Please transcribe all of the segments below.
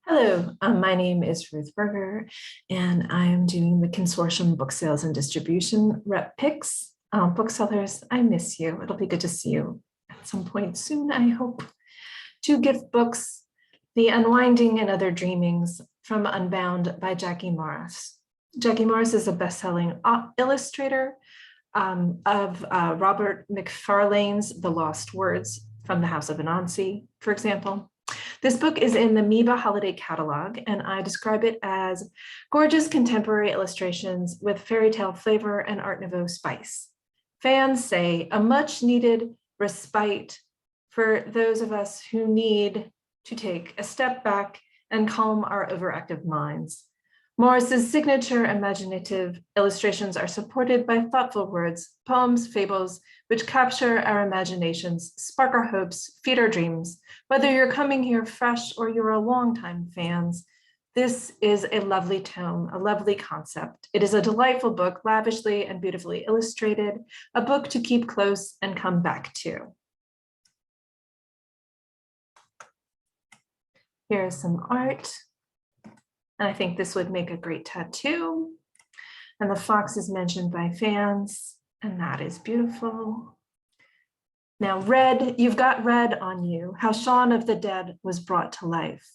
Hello, my name is Ruth Berger, and I am doing the Consortium Book Sales and Distribution Rep Picks. Booksellers, I miss you. It'll be good to see you at some point soon, I hope. Two gift books, The Unwinding and Other Dreamings from Unbound by Jackie Morris. Jackie Morris is a best-selling illustrator of Robert McFarlane's The Lost Words from the House of Anansi, for example. This book is in the Miba Holiday Catalog, and I describe it as gorgeous contemporary illustrations with fairy tale flavor and Art Nouveau spice. Fans say a much needed respite for those of us who need to take a step back and calm our overactive minds. Morris's signature imaginative illustrations are supported by thoughtful words, poems, fables, which capture our imaginations, spark our hopes, feed our dreams. Whether you're coming here fresh or you're a longtime fans, this is a lovely tome, a lovely concept. It is a delightful book, lavishly and beautifully illustrated, a book to keep close and come back to. Here's some art. And I think this would make a great tattoo. And the fox is mentioned by fans, and that is beautiful. Now, red, you've got red on you, how Shaun of the Dead was brought to life.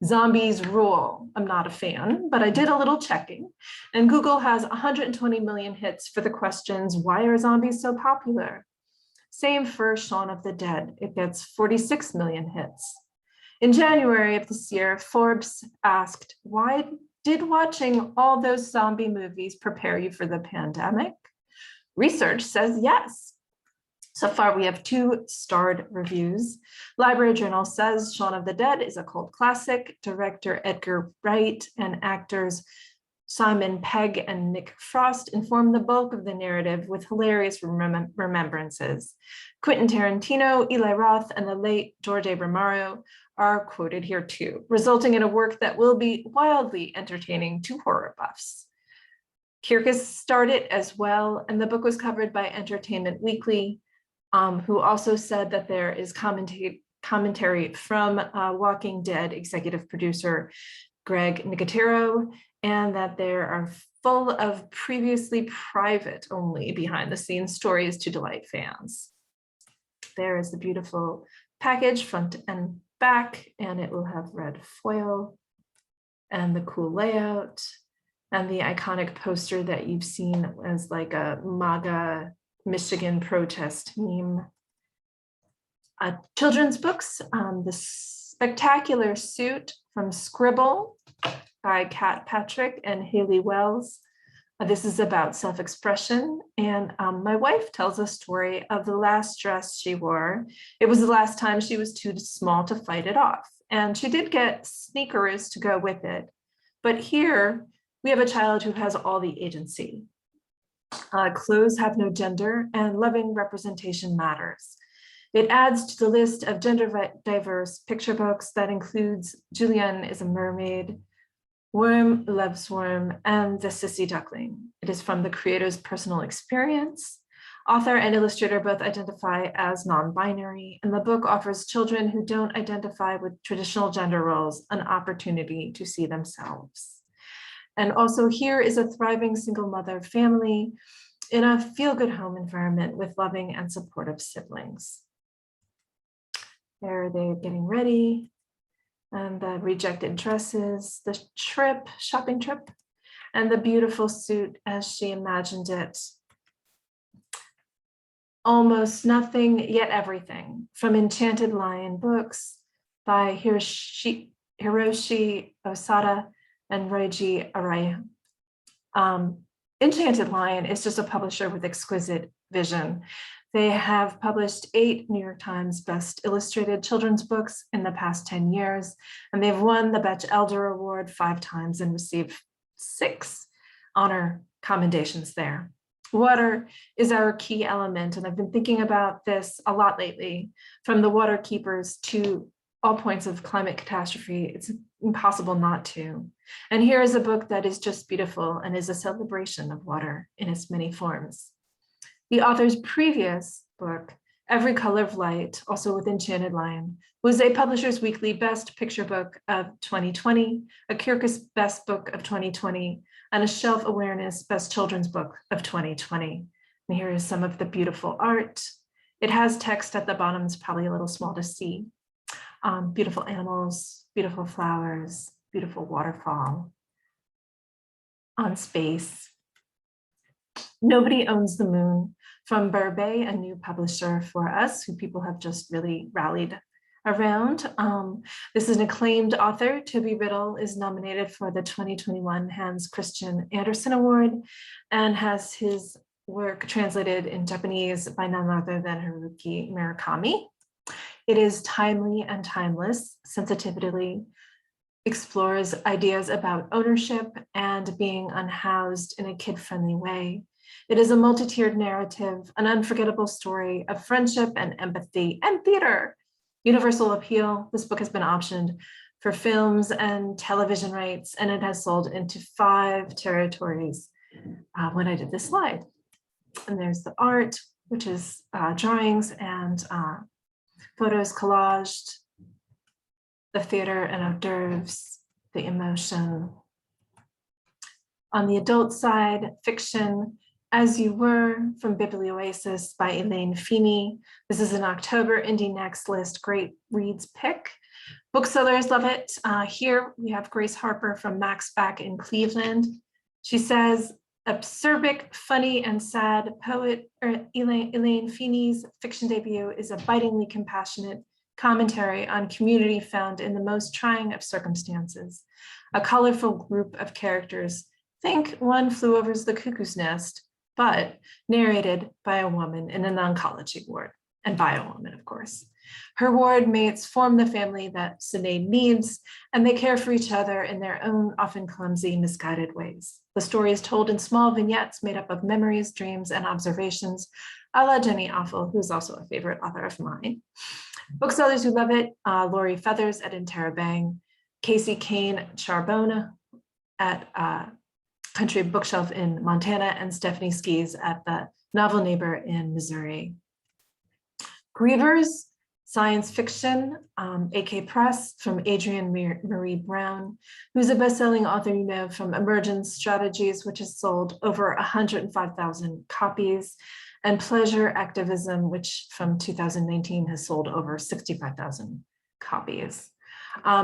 Zombies rule. I'm not a fan, but I did a little checking. And Google has 120 million hits for the questions, why are zombies so popular? Same for Shaun of the Dead. It gets 46 million hits. In January of this year, Forbes asked, why did watching all those zombie movies prepare you for the pandemic? Research says yes. So far, we have 2 starred reviews. Library Journal says Shaun of the Dead is a cult classic. Director Edgar Wright and actors Simon Pegg and Nick Frost inform the bulk of the narrative with hilarious remembrances. Quentin Tarantino, Eli Roth, and the late George A. Romero are quoted here too, resulting in a work that will be wildly entertaining to horror buffs. Kirkus starred it as well, and the book was covered by Entertainment Weekly, who also said that there is commentary from Walking Dead executive producer Greg Nicotero, and that there are full of previously private only behind the scenes stories to delight fans. There is the beautiful package, front and back, and it will have red foil and the cool layout and the iconic poster that you've seen as like a MAGA Michigan protest meme. Children's books, the Spectacular Suit from Scribble by Kat Patrick and Haley Wells. This is about self-expression, and my wife tells a story of the last dress she wore. It was the last time she was too small to fight it off, and she did get sneakers to go with it. But here, we have a child who has all the agency. Clothes have no gender, and loving representation matters. It adds to the list of gender diverse picture books that includes Julian is a Mermaid, Worm Loves Worm, and The Sissy Duckling. It is from the creator's personal experience. Author and illustrator both identify as non-binary, and the book offers children who don't identify with traditional gender roles an opportunity to see themselves. And also here is a thriving single mother family in a feel-good home environment with loving and supportive siblings. There they're getting ready. And the rejected dresses, the shopping trip, and the beautiful suit as she imagined it. Almost Nothing, Yet Everything from Enchanted Lion books by Hiroshi Osada and Ryoji Arai. Enchanted Lion is just a publisher with exquisite vision. They have published 8 New York Times Best Illustrated Children's Books in the past 10 years, and they've won the Betch Elder Award 5 times and received 6 honor commendations there. Water is our key element, and I've been thinking about this a lot lately, from the water keepers to all points of climate catastrophe. It's impossible not to. And here is a book that is just beautiful and is a celebration of water in its many forms. The author's previous book Every Color of Light, also with Enchanted Lion, was a Publisher's Weekly Best Picture Book of 2020, a Kirkus Best Book of 2020, and a Shelf Awareness Best Children's Book of 2020. And here is some of the beautiful art. It has text at the bottom, it's probably a little small to see. Beautiful animals, beautiful flowers, beautiful waterfall on space. Nobody Owns the Moon from Berbay, a new publisher for us who people have just really rallied around. This is an acclaimed author. Tobhy Riddle is nominated for the 2021 Hans Christian Andersen Award and has his work translated in Japanese by none other than Haruki Murakami. It is timely and timeless, sensitively explores ideas about ownership and being unhoused in a kid-friendly way. It is a multi-tiered narrative, an unforgettable story of friendship and empathy and theater. Universal appeal. This book has been optioned for films and television rights, and it has sold into 5 territories when I did this slide. And there's the art, which is drawings and photos collaged, the theater and hors d'oeuvres, the emotion. On the adult side, fiction, As You Were from Biblioasis by Elaine Feeney. This is an October Indie Next List Great Reads pick. Booksellers love it. Here we have Grace Harper from Max Back in Cleveland. She says, acerbic, funny, and sad poet Elaine Feeney's fiction debut is a bitingly compassionate commentary on community found in the most trying of circumstances. A colorful group of characters. Think One Flew Over the Cuckoo's Nest, but narrated by a woman in an oncology ward, and by a woman, of course. Her ward mates form the family that Sinead needs, and they care for each other in their own often clumsy, misguided ways. The story is told in small vignettes made up of memories, dreams, and observations, a la Jenny Offel, who's also a favorite author of mine. Booksellers who love it, Lori Feathers at Interrobang, Casey Kane Charbonne at Country Bookshelf in Montana, and Stephanie Skis at the Novel Neighbor in Missouri. Grievers, science fiction, AK Press from Adrienne Marie Brown, who's a best-selling author you know from Emergence Strategies, which has sold over 105,000 copies, and Pleasure Activism, which from 2019 has sold over 65,000 copies.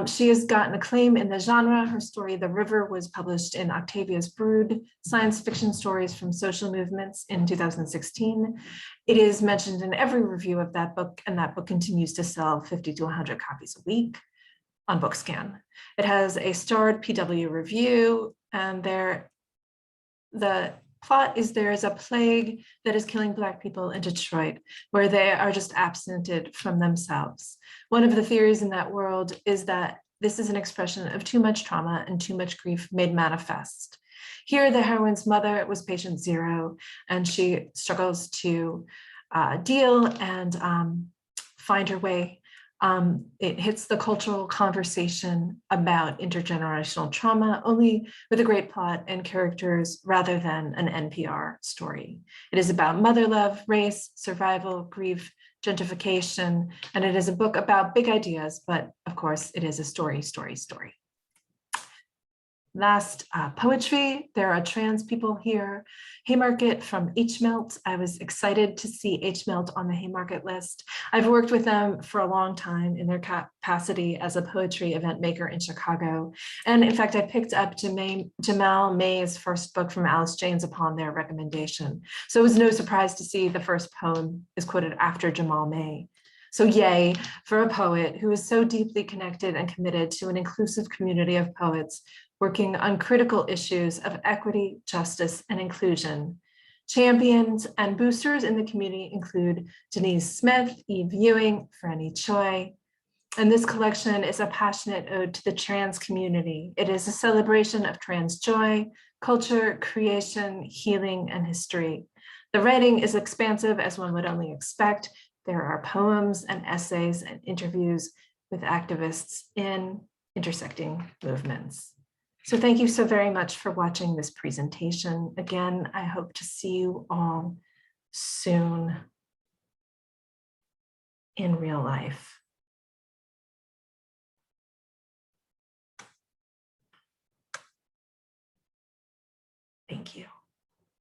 She has gotten acclaim in the genre. Her story, The River, was published in Octavia's Brood, Science Fiction Stories from Social Movements in 2016. It is mentioned in every review of that book, and that book continues to sell 50 to 100 copies a week on BookScan. It has a starred PW review, and the plot is there is a plague that is killing Black people in Detroit, where they are just absented from themselves. One of the theories in that world is that this is an expression of too much trauma and too much grief made manifest. Here, the heroine's mother was patient 0, and she struggles to deal and find her way. It hits the cultural conversation about intergenerational trauma only with a great plot and characters rather than an NPR story. It is about mother love, race, survival, grief, gentrification, and it is a book about big ideas, but of course it is a story. Last, poetry. There are trans people here. Haymarket from H-Melt. I was excited to see H-Melt on the Haymarket list. I've worked with them for a long time in their capacity as a poetry event maker in Chicago. And in fact, I picked up Jamal May's first book from Alice Janes upon their recommendation. So it was no surprise to see the first poem is quoted after Jamal May. So yay for a poet who is so deeply connected and committed to an inclusive community of poets working on critical issues of equity, justice, and inclusion. Champions and boosters in the community include Denise Smith, Eve Ewing, Franny Choi. And this collection is a passionate ode to the trans community. It is a celebration of trans joy, culture, creation, healing, and history. The writing is expansive as one would only expect. There are poems and essays and interviews with activists in intersecting movements. So thank you so very much for watching this presentation. Again, I hope to see you all soon. in real life. Thank you.